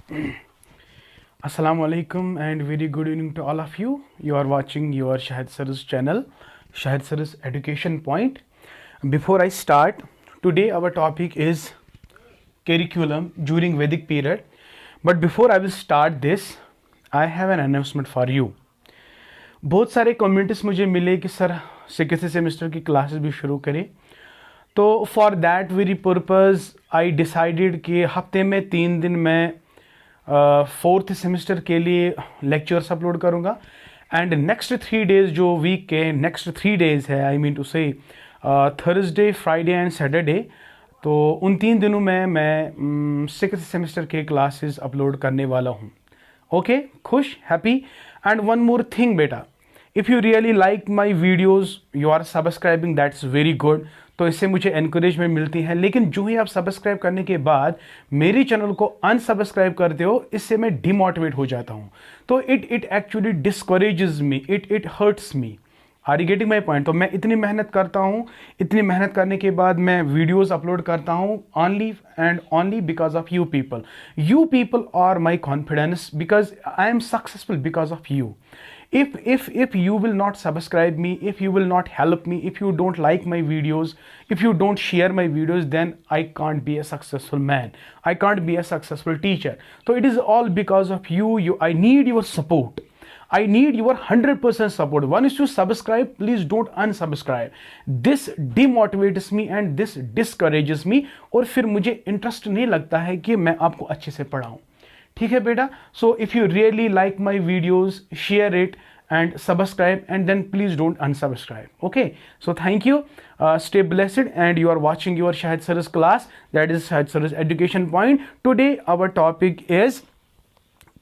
Assalamu alaikum and very good evening to all of you. You are watching your Shahid Sir's channel, Shahid Sir's Education Point. Before I start, today our topic is curriculum during Vedic period. But before I will start this, I have an announcement for you. बहुत सारे comments मुझे मिले कि sir second semester की classes भी शुरू करें, तो for that very purpose I decided कि हफ्ते में 3 दिन मैं फोर्थ सेमेस्टर के लिए लेक्चर्स अपलोड करूँगा एंड नेक्स्ट 3 डेज़ जो वीक के नेक्स्ट 3 डेज़ है, I mean Tuesday Thursday, Friday and Saturday, तो उन 3 दिनों में मैं सिक्स्थ सेमेस्टर के क्लासेस अपलोड करने वाला हूँ. ओके, खुश, happy. And one more thing बेटा, if you really like my videos, you are subscribing, that's very good. तो इससे मुझे एनकरेजमेंट मिलती है. लेकिन जो ही आप सब्सक्राइब करने के बाद मेरे चैनल को अनसब्सक्राइब करते हो, इससे मैं डिमोटिवेट हो जाता हूँ. तो it actually discourages me, it hurts me. Are you getting my point? तो मैं इतनी मेहनत करता हूँ, इतनी मेहनत करने के बाद मैं वीडियोज़ अपलोड करता हूँ only and only because of you people. You people are my confidence because I am successful because of you. If you will not subscribe me, if you will not help me, if you don't like my videos, if you don't share my videos, then I can't be a successful man, I can't be a successful teacher. So it is all because of you. I need your support, I need your 100% support. One is to subscribe, please don't unsubscribe. This demotivates me and this discourages me, और फिर मुझे interest नहीं लगता है कि मैं आपको अच्छे से पढ़ाऊँ. ठीक है बेटा? So if you really like my videos, share it and subscribe, and then please don't unsubscribe. Okay, so thank you. Stay blessed, and you are watching your Shahid Sir's class, that is Shahid Sir's Education Point. Today our topic is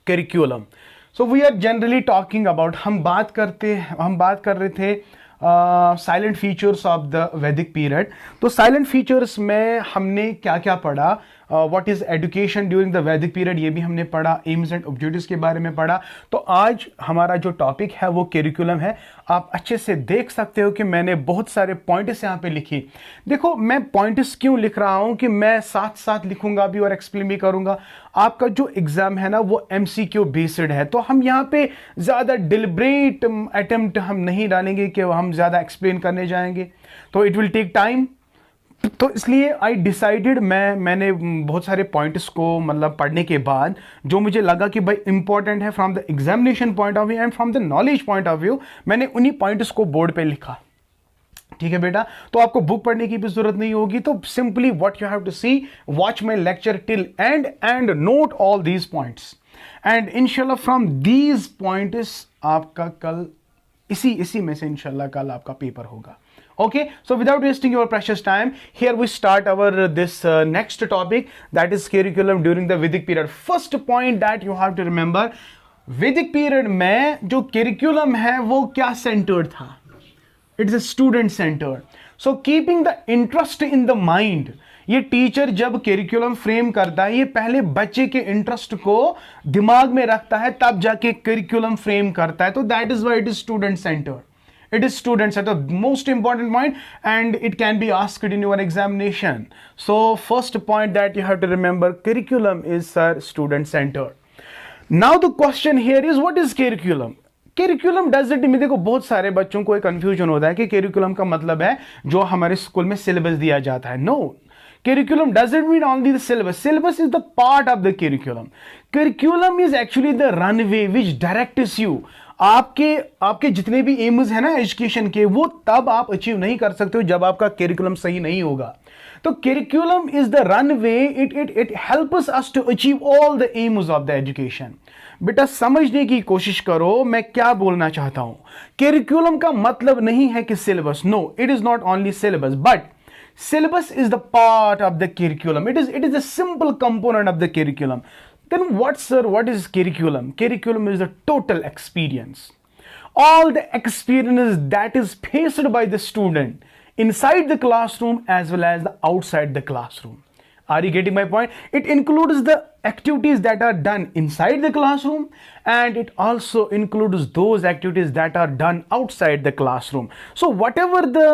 curriculum. So we are generally talking about, हम बात कर रहे थे salient features of the Vedic period. तो salient features में हमने क्या क्या पढ़ा, what is education during the Vedic period, ये भी हमने पढ़ा. एम्स एंड ऑब्जेक्टिव्स के बारे में पढ़ा. तो आज हमारा जो टॉपिक है वो करिकुलम है. आप अच्छे से देख सकते हो कि मैंने बहुत सारे पॉइंट्स यहाँ पे लिखे. देखो, मैं पॉइंट्स क्यों लिख रहा हूँ कि मैं साथ साथ लिखूंगा भी और एक्सप्लेन भी करूंगा. आपका जो एग्जाम है ना वो MCQ बेस्ड है, तो हम यहाँ पे ज़्यादा डिलिब्रेट अटेम्प्ट हम नहीं डालेंगे कि हम ज़्यादा एक्सप्लेन करने जाएंगे, तो इट विल टेक टाइम. तो इसलिए आई डिसाइडेड, मैंने बहुत सारे पॉइंट्स को मतलब पढ़ने के बाद जो मुझे लगा कि भाई इंपॉर्टेंट है from the examination point of view and from the knowledge point of view, मैंने उन्हीं पॉइंट्स को बोर्ड पे लिखा. ठीक है बेटा? तो आपको बुक पढ़ने की भी जरूरत नहीं होगी. तो simply what you have to see, watch my lecture till end note all these points, and इंशाल्लाह फ्रॉम दीज पॉइंट्स आपका कल इसी में से इंशाल्लाह कल आपका पेपर होगा. Okay, so without wasting your precious time, here we start our this next topic, that is curriculum during the Vedic period. First point that you have to remember, Vedic period में जो curriculum है वो क्या centered था? It's a student centered. So keeping the interest in the mind, ये teacher जब curriculum frame करता है, ये पहले बच्चे के इंटरेस्ट को दिमाग में रखता है, तब जाके करिकुलम फ्रेम करता है. तो that is why it is student centred. It is student centered, most important point, and it can be asked in your examination. So first point that you have to remember, curriculum is student centered. Now the question here is, what is curriculum? Curriculum does it mean, देखो बहुत सारे बच्चों को एक confusion होता है कि curriculum का मतलब है जो हमारे स्कूल में सिलेबस दिया जाता है. No, curriculum doesn't mean only the syllabus. Syllabus is the part of the curriculum. Curriculum is actually the runway which directs you. आपके जितने भी एम्स है ना एजुकेशन के, वो तब आप अचीव नहीं कर सकते हो जब आपका करिकुलम सही नहीं होगा. तो curriculum is the runway, it helps us to achieve all the aims of the education. बेटा समझने की कोशिश करो मैं क्या बोलना चाहता हूं. करिकुलम का मतलब नहीं है कि syllabus. No, it is not only syllabus, but syllabus is the part of the curriculum. It is a simple component of the curriculum. Then what is curriculum? Curriculum is the total experience, all the experience that is faced by the student inside the classroom as well as the outside the classroom. Are you getting my point? It includes the activities that are done inside the classroom, and it also includes those activities that are done outside the classroom. So whatever the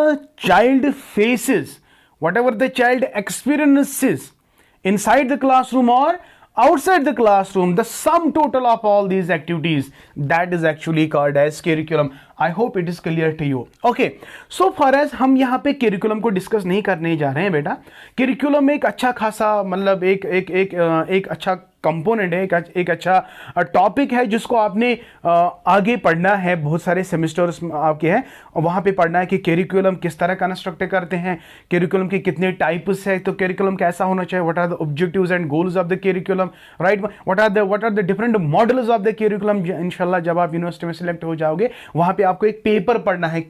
child faces, whatever the child experiences inside the classroom or outside the classroom, the sum total of all these activities, that is actually called as curriculum. I hope it is clear to you. Okay, so far as हम यहाँ पे curriculum को discuss नहीं करने जा रहे हैं बेटा. curriculum एक अच्छा खासा मतलब एक अच्छा कंपोनेंट है, एक अच्छा टॉपिक है जिसको आपने आगे पढ़ना है. बहुत सारे सेमेस्टर्स आपके हैं और वहाँ पे पढ़ना है कि करिकुलम किस तरह कंस्ट्रक्ट करते हैं, करिकुलम के कितने टाइप्स है, तो करिकुलम कैसा होना चाहिए, what are the objectives and goals of the curriculum, right, what are the different models of the curriculum. इंशाल्लाह जब आप यूनिवर्सिटी में सिलेक्ट हो जाओगे वहाँ पे आपको एक पेपर पढ़ना है.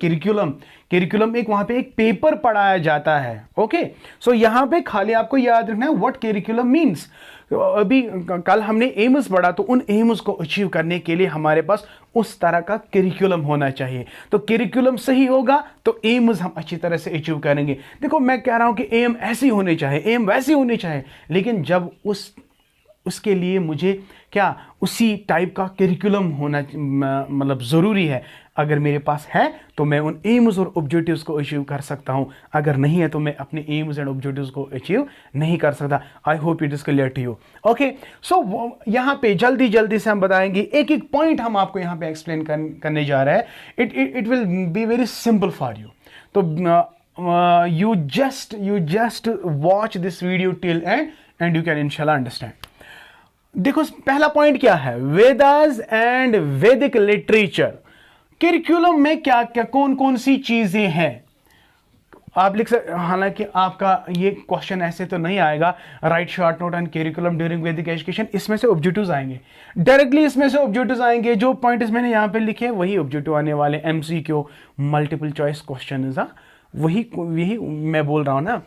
करिकुलम एक वहाँ पे एक पेपर पढ़ाया जाता है. ओके, सो यहाँ पे खाली आपको याद रखना है व्हाट करिकुलम मीन्स. अभी कल हमने एम्स पढ़ा, तो उन एम्स को अचीव करने के लिए हमारे पास उस तरह का करिकुलम होना चाहिए. तो करिकुलम सही होगा तो एम्स हम अच्छी तरह से अचीव करेंगे. देखो मैं कह रहा हूं कि एम ऐसी होनी चाहिए, एम वैसी होनी चाहिए, लेकिन जब उसके लिए मुझे क्या उसी टाइप का करिकुलम होना मतलब ज़रूरी है. अगर मेरे पास है तो मैं उन एम्स और ऑब्जेक्टिव्स को अचीव कर सकता हूं, अगर नहीं है तो मैं अपने एम्स एंड ऑब्जेक्टिव्स को अचीव नहीं कर सकता. I hope it is clear to you. Okay, so यहाँ पे जल्दी से हम बताएंगे, एक एक पॉइंट हम आपको यहाँ पे एक्सप्लेन करने जा रहे हैं. It will be very simple for you. तो you just watch this video till end and you can इंशाल्लाह अंडरस्टैंड. देखो पहला पॉइंट क्या है, वेदास एंड वैदिक लिटरेचर. करिकुलम में क्या क्या कौन कौन सी चीजें हैं आप लिख सकते. हालांकि आपका ये क्वेश्चन ऐसे तो नहीं आएगा, right short note on curriculum during वैदिक एजुकेशन. इसमें से ऑब्जेक्टिव्स आएंगे डायरेक्टली, इसमें से ऑब्जेक्टिव्स आएंगे. जो पॉइंट्स मैंने यहाँ पे लिखे हैं वही ऑब्जेक्टिव आने वाले. MCQ मल्टीपल चॉइस क्वेश्चन वही मैं बोल रहा हूं ना.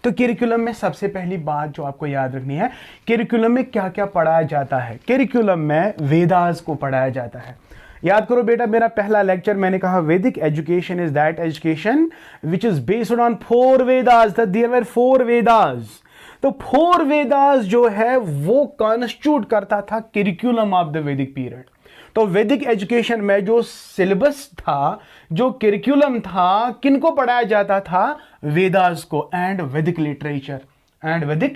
तो करिकुलम में सबसे पहली बात जो आपको याद रखनी है, करिकुलम में क्या क्या पढ़ाया जाता है. करिकुलम में वेदास को पढ़ाया जाता है. याद करो बेटा, मेरा पहला लेक्चर मैंने कहा Vedic education is that education which is based on 4 Vedas. There were 4 Vedas. तो 4 वेदास जो है वो कॉन्स्टिट्यूट करता था curriculum of the Vedic period. तो वैदिक एजुकेशन में जो सिलेबस था, जो करिकुलम था, किनको पढ़ाया जाता था, वेदास को एंड वैदिक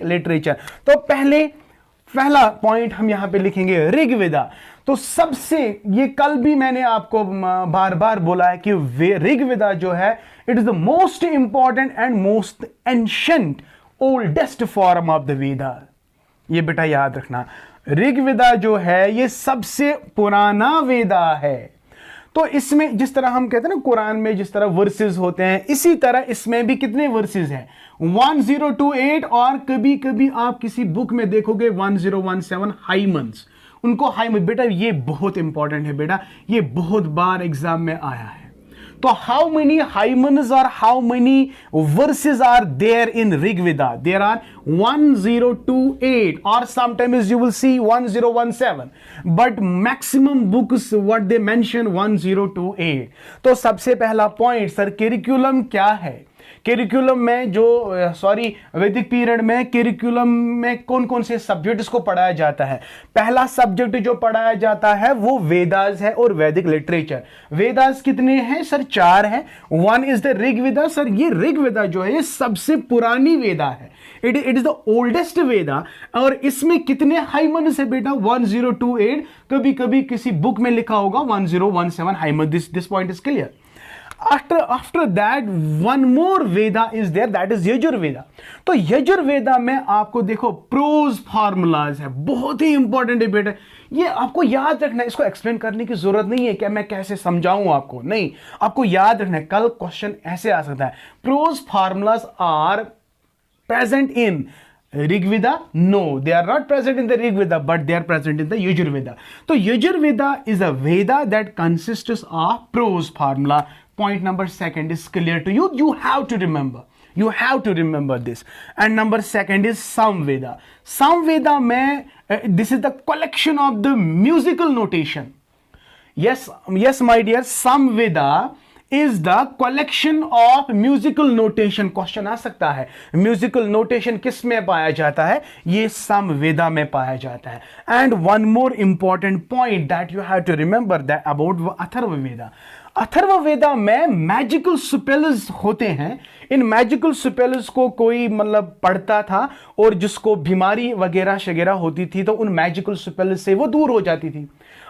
लिटरेचर. तो पहला पॉइंट हम यहां पे लिखेंगे ऋग्वेदा. तो सबसे ये कल भी मैंने आपको बार बार बोला है कि ऋग्वेदा जो है it is the most important and most ancient oldest form of the Veda. ये बेटा याद रखना, ऋग्वेदा जो है ये सबसे पुराना वेदा है. तो इसमें जिस तरह हम कहते हैं ना कुरान में जिस तरह वर्सेस होते हैं, इसी तरह इसमें भी कितने वर्सेस हैं, 1028. और कभी कभी आप किसी बुक में देखोगे 1017 हाइमन्स. उनको हाइमन बेटा ये बहुत इंपॉर्टेंट है बेटा, ये बहुत बार एग्जाम में आया है. तो हाउ मेनी हाइमन्स और how many verses are there in Rigveda? There are 1028 or sometimes you will see 1017, but maximum books what they mention 1028. तो सबसे पहला पॉइंट सर, करिकुलम क्या है. करिकुलम में जो वैदिक पीरियड में करिकुलम में कौन कौन से सब्जेक्ट्स को पढ़ाया जाता है. पहला सब्जेक्ट जो पढ़ाया जाता है वो वेदास है और वैदिक लिटरेचर. वेदास कितने हैं सर? 4 हैं. 1 इज द ऋग्वेदा. सर ये ऋग्वेदा जो है ये सबसे पुरानी वेदा है, इट इज द ओल्डेस्ट वेदा. और इसमें कितने हाइमन्स है बेटा? 1028. कभी कभी किसी बुक में लिखा होगा 1017 hymn. This point is clear. After that one more Veda is there, that is Yajurveda. तो यजुर्वेदा में आपको देखो प्रोज फार्मूलाज है, बहुत ही इंपॉर्टेंट है बेटा. ये आपको याद रखना है, इसको एक्सप्लेन करने की जरूरत नहीं है कि मैं कैसे समझाऊं आपको, नहीं, आपको याद रखना है. कल क्वेश्चन ऐसे आ सकता है, prose formulas are present in Rigveda? No, they are not present in the Rigveda, but they are present in the Yajurveda. So Yajurveda is a Veda that consists of prose formula. Point number 2 is clear to you. You have to remember. You have to remember this. And number 2 is Samveda. Samveda mein, this is the collection of the musical notation. Yes, my dear, Samveda is the collection of musical notation. Question आ सकता है musical notation किस में पाया जाता है? ये समवेदा में पाया जाता है. And one more important point that you have to remember that about Atharvaveda. Atharvaveda में मैजिकल स्पेल्स होते हैं। इन मैजिकल स्पेल्स को कोई मतलब पढ़ता था और जिसको बीमारी वगैरह शगैरह होती थी तो उन मैजिकल स्पेल्स से वो दूर हो जाती थी।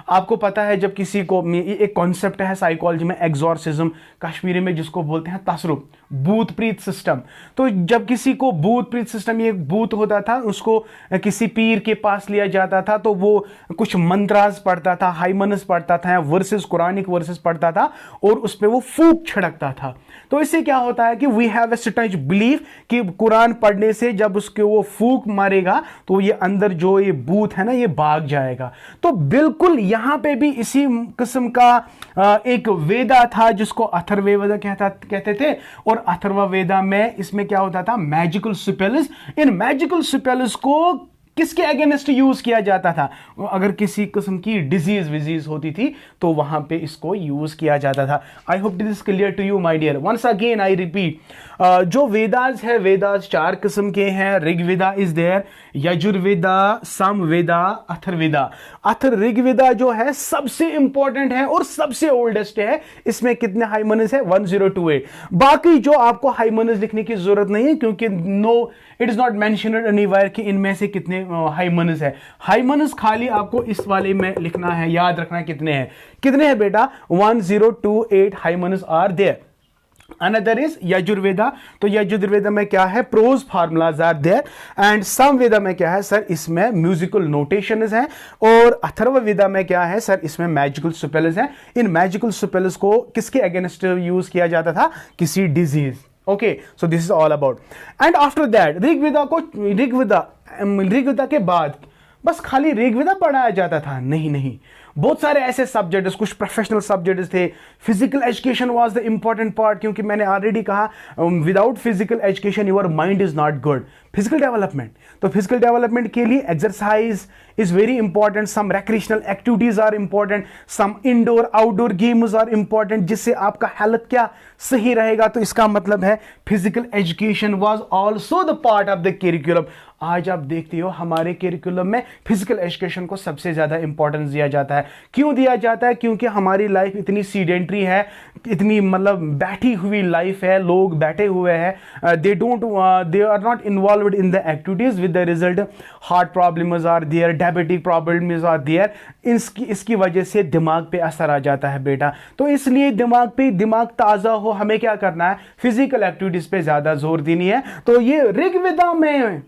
आपको पता है जब किसी को, एक कॉन्सेप्ट है साइकोलॉजी में एग्जॉर्सिज्म, कश्मीरी में जिसको बोलते हैं तसरुफ, भूत प्रीत सिस्टम। तो जब किसी को भूत प्रीत सिस्टम, ये भूत होता था, उसको किसी पीर के पास लिया जाता था तो वो कुछ मंत्रास पढ़ता था, हाइमनस पढ़ता था, वर्सेस कुरानिक वर्सेस पढ़ता था और उस पर वो फूक छिड़कता था। तो इससे क्या होता है कि we have a certain belief कि कुरान पढ़ने से जब उसके वो फूक मारेगा तो ये अंदर जो ये भूत है ना ये भाग जाएगा। तो बिल्कुल यहां पे भी इसी किस्म का एक वेदा था जिसको अथर्ववेदा कहते थे। और अथर्ववेदा में इसमें क्या होता था, मैजिकल स्पेल्स। इन मैजिकल स्पेल्स को किसके अगेंस्ट यूज किया जाता था? अगर किसी किस्म की डिजीज विजीज होती थी तो वहां पे इसको यूज किया जाता था। I hope this is clear to you my dear. Once again I repeat, जो वेदास है, वेदास 4 किस्म के हैं। Rigveda is there, Yajurveda, Samaveda, Atharvaveda. ऋग्वेदा जो है सबसे इंपॉर्टेंट है और सबसे ओल्डेस्ट है। इसमें कितने हाइमनस है? 1028। बाकी जो आपको हाइमनस लिखने की जरूरत नहीं है क्योंकि it is not mentioned anywhere कि इनमें से कितने हाइमनस है। हाइमनस खाली आपको इस वाले में लिखना है, याद रखना कितने हैं बेटा? 1028 hymns are there. Another is Yajurveda. तो यजुर्वेदा में क्या है? Prose formulas are there. And Samaveda में क्या है सर? इसमें म्यूजिकल नोटेशंस हैं। और अथर्ववेदा में क्या है सर? इसमें मैजिकल स्पेल्स हैं। इन मैजिकल स्पेल्स को किसके अगेंस्ट यूज किया जाता था? किसी disease. Okay, so this is all about. And after that Rigveda के बाद बस खाली ऋग्वेदा पढ़ाया जाता था? नहीं, बहुत सारे ऐसे सब्जेक्ट्स, कुछ प्रोफेशनल सब्जेक्ट्स थे। Physical education was the important part क्योंकि मैंने ऑलरेडी कहा without physical education your mind is not good. Physical development, तो फिजिकल डेवलपमेंट के लिए exercise is very important, some recreational activities are important, some indoor outdoor games are important जिससे आपका health क्या सही रहेगा। तो इसका मतलब है physical education was also the part of the curriculum. आज आप देखते हो हमारे करिकुलम में फिजिकल एजुकेशन को सबसे ज्यादा इंपॉर्टेंस दिया जाता है। क्यों दिया जाता है? क्योंकि हमारी लाइफ इतनी सीडेंट्री है, इतनी मतलब बैठी हुई लाइफ है, लोग बैठे हुए हैं, they are not involved in the activities, with the result heart problems are there, diabetic problems are there. इसकी वजह से दिमाग पे असर आ जाता है बेटा। तो इसलिए दिमाग ताजा हो, हमें क्या करना है? फिजिकल एक्टिविटीज पे ज्यादा जोर देनी है। तो ये ऋग्वेदा में,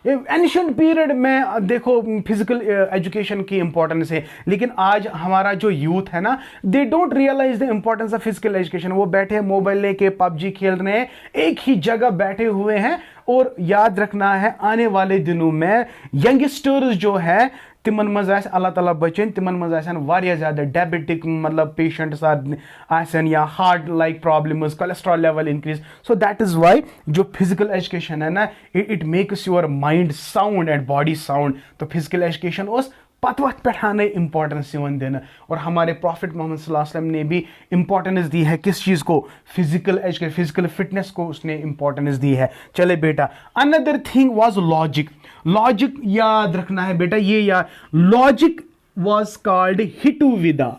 एंशिएंट पीरियड में देखो फिजिकल एजुकेशन की इंपॉर्टेंस है। लेकिन आज हमारा जो यूथ है ना, they don't realise the importance of physical education. वो बैठे मोबाइल लेके पबजी खेल रहे हैं, एक ही जगह बैठे हुए हैं। और याद रखना है आने वाले दिनों में यंगस्टर्स जो है तिमन मज अल्लाह ताला बचन, तिमन मज वारिया ज्यादा डायबिटिक मतलब पेशेंट्स आसन या heart like problems, cholesterol level increase. So that is why जो फिजिकल एजुकेशन है ना, it makes your mind sound and body sound. तो फिजिकल एजुकेशन उस पत पे इंपॉर्टेंस देना। और हमारे प्रॉफिट मोहम्मद सल्लल्लाहु अलैहि वसल्लम ने भी इंपॉर्टेंस दी है किस चीज को? फिजिकल एजुकेशन, फिजिकल फिटनेस को उसने इंपॉर्टेंस दी है। चले बेटा, another thing was logic. Logic याद रखना है बेटा, ये याद, logic was called Hetuvidya.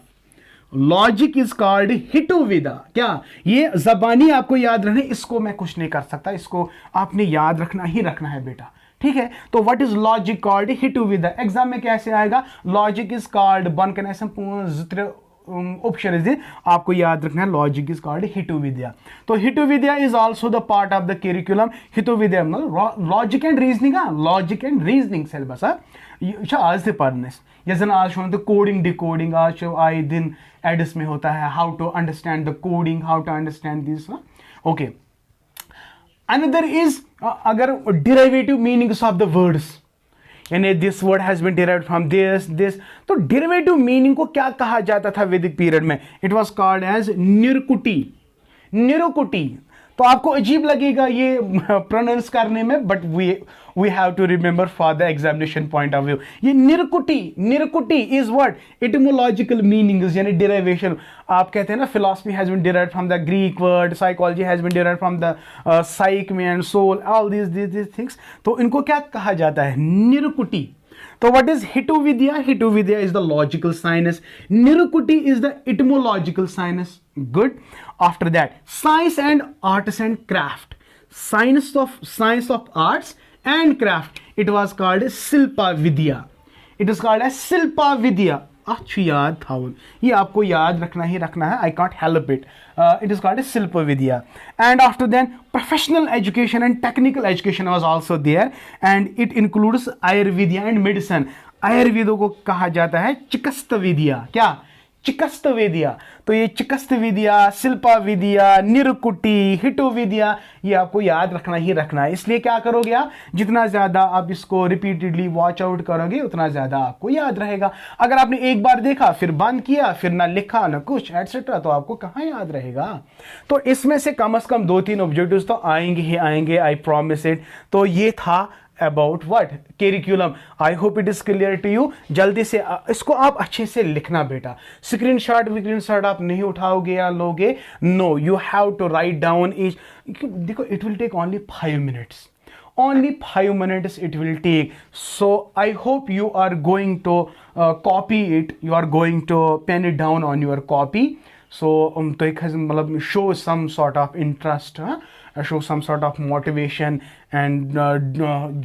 Logic is called Hetuvidya. क्या ये जबानी आपको याद रखना है? इसको मैं कुछ नहीं कर सकता, इसको आपने याद रखना ही रखना है बेटा, ठीक है? तो what is logic called? Hetuvidya. Exam में कैसे आएगा? लॉजिक इज कॉल्ड बन के ऑप्शन इज आपको याद रखना है, लॉजिक इज कॉल्ड हितुविद्या। तो Hetuvidya is also the part of the curriculum. Hetuvidya मतलब logic and reasoning, logic and reasoning syllabus आज से पढ़ने जैसे आज तो कोडिंग डिकोडिंग आज आए दिन एडिस में होता है, how to understand the coding, how to understand this. Okay, another is अगर derivative meanings of the words, यानी this word has been derived from this. तो डिराइवेटिव मीनिंग को क्या कहा जाता था वैदिक पीरियड में? इट वाज कॉल्ड एज निरकुटी। निरकुटी तो आपको अजीब लगेगा ये प्रोनाउंस करने में, but we have to remember for the examination point of view. ये निरकुटी इज व्हाट? एटिमोलॉजिकल मीनिंग्स, यानी डिराइवेशन। आप कहते हैं ना philosophy has been derived from the Greek word, psychology has been derived from the psyche and soul, all these things. तो इनको क्या कहा जाता है? निरकुटी। तो what is Hitovidya? Hitovidya is the logical science. Nirukuti is the etymological science. Good. After that, science and arts and craft. Science of arts and craft. It was called Silpa Vidya. It is called as Silpa Vidya. अच्छी याद था ये आपको याद रखना ही रखना है. I can't help it. It is called as Silpa Vidya. And after then, professional education and technical education was also there, and it includes Ayurveda and medicine. आयुर्वेदों को कहा जाता है चिकित्सा विद्या. क्या? चिकित्सा विद्या. तो ये चिकित्सा विद्या, शिल्पा विद्या, निरुकुटी, हिटो विद्या, ये आपको याद रखना ही रखना है. इसलिए क्या करोगे आप, जितना ज्यादा आप इसको रिपीटेडली वॉच आउट करोगे उतना ज्यादा आपको याद रहेगा. अगर आपने एक बार देखा फिर बंद किया फिर ना लिखा ना कुछ एटसेट्रा, तो आपको कहाँ याद रहेगा. तो इसमें से कम दो-तीन ऑब्जेक्टिव्स तो आएंगे ही आएंगे, आई प्रॉमिस इट. तो ये था about what curriculum. I hope it is clear to you. जल्दी से इसको आप अच्छे से लिखना बेटा. स्क्रीनशॉट आप नहीं उठाओगे या लोगे. No, you have to write down each. देखो, it will take only 5 minutes. Only 5 minutes it will take. So I hope you are going to copy it. You are going to pen it down on your copy. So तो एक मतलब show some sort of interest, show some sort of motivation, and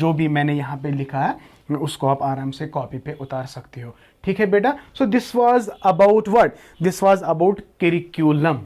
जो भी मैंने यहाँ पे लिखा है उसको आप आराम से कॉपी पे उतार सकते हो. ठीक है बेटा. So this was about what? This was about curriculum.